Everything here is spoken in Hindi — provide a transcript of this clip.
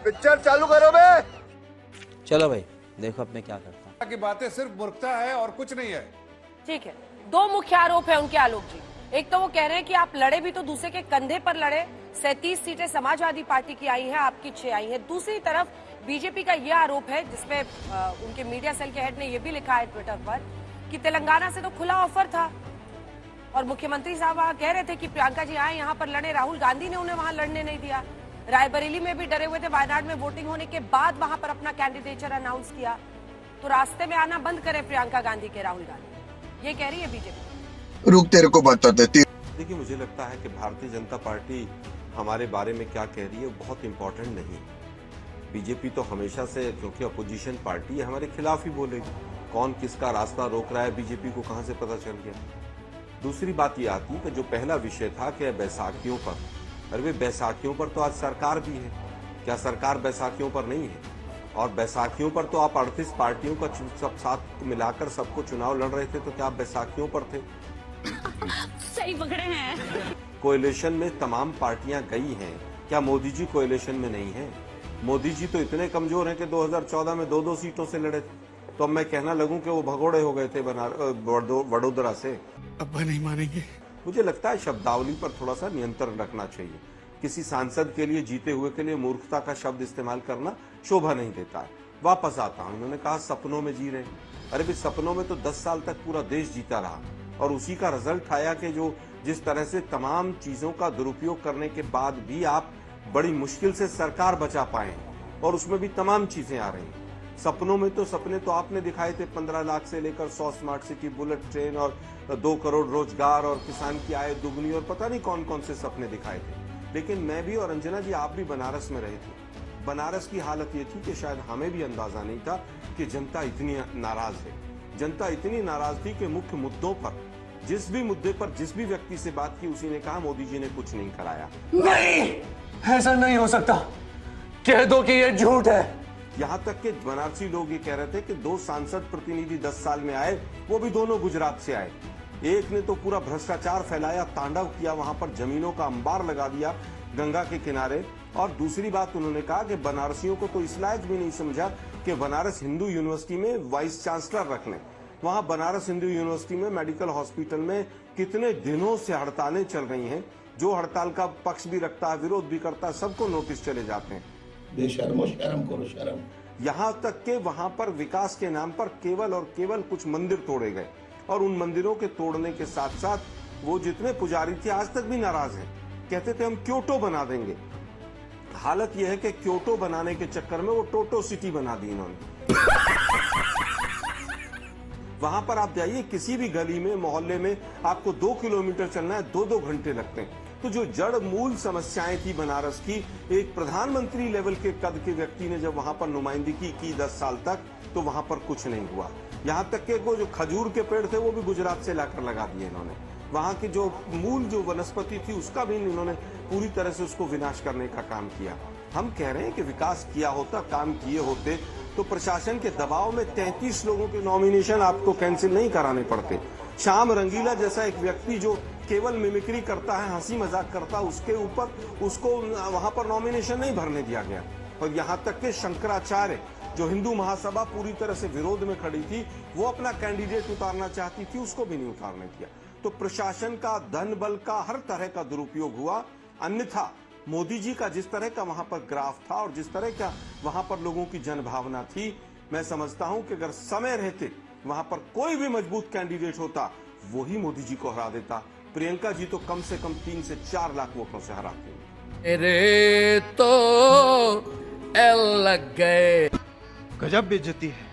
पिक्चर चालू करो बे। चलो भाई देखो अब मैं क्या करता हूँ। की बातें सिर्फ मूर्खता है और कुछ नहीं है। ठीक है, दो मुख्य आरोप है उनके आलोक जी। एक तो वो कह रहे हैं कि आप लड़े भी तो दूसरे के कंधे पर लड़े। 37 सीटें समाजवादी पार्टी की आई हैं, आपकी 6 आई हैं। दूसरी तरफ बीजेपी का यह आरोप है, जिसमें उनके मीडिया सेल के हेड ने यह भी लिखा है ट्विटर पर कि तेलंगाना से तो खुला ऑफर था और मुख्यमंत्री साहब वहां कह रहे थे कि प्रियंका जी आए यहाँ पर लड़े। राहुल गांधी ने उन्हें वहां लड़ने नहीं दिया। रायबरेली में भी डरे हुए थे, वायनाड में वोटिंग होने के बाद वहां पर अपना कैंडिडेचर अनाउंस किया। तो रास्ते में आना बंद करें प्रियंका गांधी के राहुल गांधी, ये कह रही है बीजेपी। रुक तेरे को बता देती। देखिए मुझे लगता है कि भारतीय जनता पार्टी हमारे बारे में क्या कह रही है बहुत इंपॉर्टेंट नहीं। बीजेपी तो हमेशा से, क्योंकि अपोजिशन पार्टी है, हमारे खिलाफ ही बोलेगी। कौन किसका रास्ता रोक रहा है बीजेपी को कहां से पता चल गया। दूसरी बात ये आती है कि जो पहला विषय था कि बैसाखियों पर, अरे वे बैसाखियों पर तो आज सरकार भी है, क्या सरकार बैसाखियों पर नहीं है? और बैसाखियों पर तो आप 38 पार्टियों का सब साथ मिलाकर सबको चुनाव लड़ रहे थे, तो क्या आप बैसाखियों पर थे? सही पकड़े हैं। कोएलिशन में तमाम पार्टियां गई हैं, क्या मोदी जी कोएलिशन में नहीं है? मोदी जी तो इतने कमजोर हैं कि 2014 में 2-2 सीटों से लड़े थे। तो अब मैं कहना लगूं कि वो भगोड़े हो गए थे वडोदरा से। अब्बा नहीं मानेंगे। मुझे लगता है शब्दावली पर थोड़ा सा नियंत्रण रखना चाहिए। किसी सांसद के लिए, जीते हुए के लिए मूर्खता का शब्द इस्तेमाल करना शोभा नहीं देता है। वापस आता हूं, उन्होंने कहा सपनों में जी रहे। अरे भी सपनों में तो 10 साल तक पूरा देश जीता रहा और उसी का रिजल्ट आया कि जो जिस तरह से तमाम चीजों का दुरुपयोग करने के बाद भी आप बड़ी मुश्किल से सरकार बचा पाए और उसमें भी तमाम चीजें आ रही हैं। सपनों में तो सपने तो आपने दिखाए थे 15 लाख से लेकर 100 स्मार्ट सिटी, बुलेट ट्रेन और 2 करोड़ रोजगार और किसान की आय दुगनी और पता नहीं कौन कौन से सपने दिखाए थे। लेकिन मैं भी और अंजना जी आप भी बनारस में रहे थे। बनारस की हालत ये थी कि शायद हमें भी अंदाजा नहीं था कि जनता इतनी नाराज है। जनता इतनी नाराज थी कि मुख्य मुद्दों पर, जिस भी मुद्दे पर जिस भी व्यक्ति से बात की उसी ने कहा मोदी जी ने कुछ नहीं कराया। नहीं, ऐसा नहीं हो सकता, कह दो कि ये झूठ है। यहाँ तक के बनारसी लोग ये कह रहे थे कि 2 सांसद प्रतिनिधि 10 साल में आए, वो भी दोनों गुजरात से आए। एक ने तो पूरा भ्रष्टाचार फैलाया, तांडव किया, वहां पर जमीनों का अंबार लगा दिया गंगा के किनारे। और दूसरी बात उन्होंने कहा कि बनारसियों को तो इस लायक भी नहीं समझा कि बनारस हिंदू यूनिवर्सिटी में वाइस चांसलर रख लें। वहां बनारस हिंदू यूनिवर्सिटी में मेडिकल हॉस्पिटल में कितने दिनों से हड़तालें चल रही हैं। जो हड़ताल का पक्ष भी रखता है, विरोध भी करता है, सबको नोटिस चले जाते हैं। बेशर्मो शर्म करो शर्म। यहाँ तक के वहां पर विकास के नाम पर केवल और केवल कुछ मंदिर तोड़े गए और उन मंदिरों के तोड़ने के साथ साथ वो जितने पुजारी थे आज तक भी नाराज हैं। कहते थे हम क्योटो बना देंगे। हालत यह है कि क्योटो बनाने के चक्कर में वो टोटो सिटी बना दी इन्होंने। वहां पर आप जाइए, किसी भी गली में, मोहल्ले में आपको 2 किलोमीटर चलना है, 2-2 घंटे लगते हैं। तो जो जड़ मूल समस्याएं थी बनारस की, एक प्रधानमंत्री लेवल के कद के व्यक्ति ने जब वहां पर नुमाइंदगी की 10 साल तक, तो वहां पर कुछ नहीं हुआ। यहाँ तक के वो जो खजूर के पेड़ थे वो भी गुजरात से लाकर लगा दिए इन्होंने। वहां की जो मूल जो वनस्पति थी उसका भी इन्होंने पूरी तरह से उसको विनाश करने का काम किया। हम कह रहे हैं कि विकास किया होता, काम किए होते तो प्रशासन के दबाव में 33 लोगों के नॉमिनेशन आपको कैंसिल नहीं कराने पड़ते। श्याम रंगीला जैसा एक व्यक्ति जो केवल मिमिक्री करता है, हंसी मजाक करता है, उसके ऊपर उसको वहां पर नॉमिनेशन नहीं भरने दिया गया। और यहाँ तक के शंकराचार्य जो हिंदू महासभा पूरी तरह से विरोध में खड़ी थी, वो अपना कैंडिडेट उतारना चाहती थी, उसको भी नहीं उतारने दिया। तो प्रशासन का, धन बल का हर तरह का दुरुपयोग हुआ। अन्यथा मोदी जी का जिस तरह का वहां पर ग्राफ था और जिस तरह का वहां पर लोगों की जनभावना थी, मैं समझता हूं कि अगर समय रहते वहां पर कोई भी मजबूत कैंडिडेट होता, वो ही मोदी जी को हरा देता। प्रियंका जी तो कम से कम 3 से 4 लाख वोटों से हराती हैं। अरे तो एल लग गए। गजब बेइज्जती है।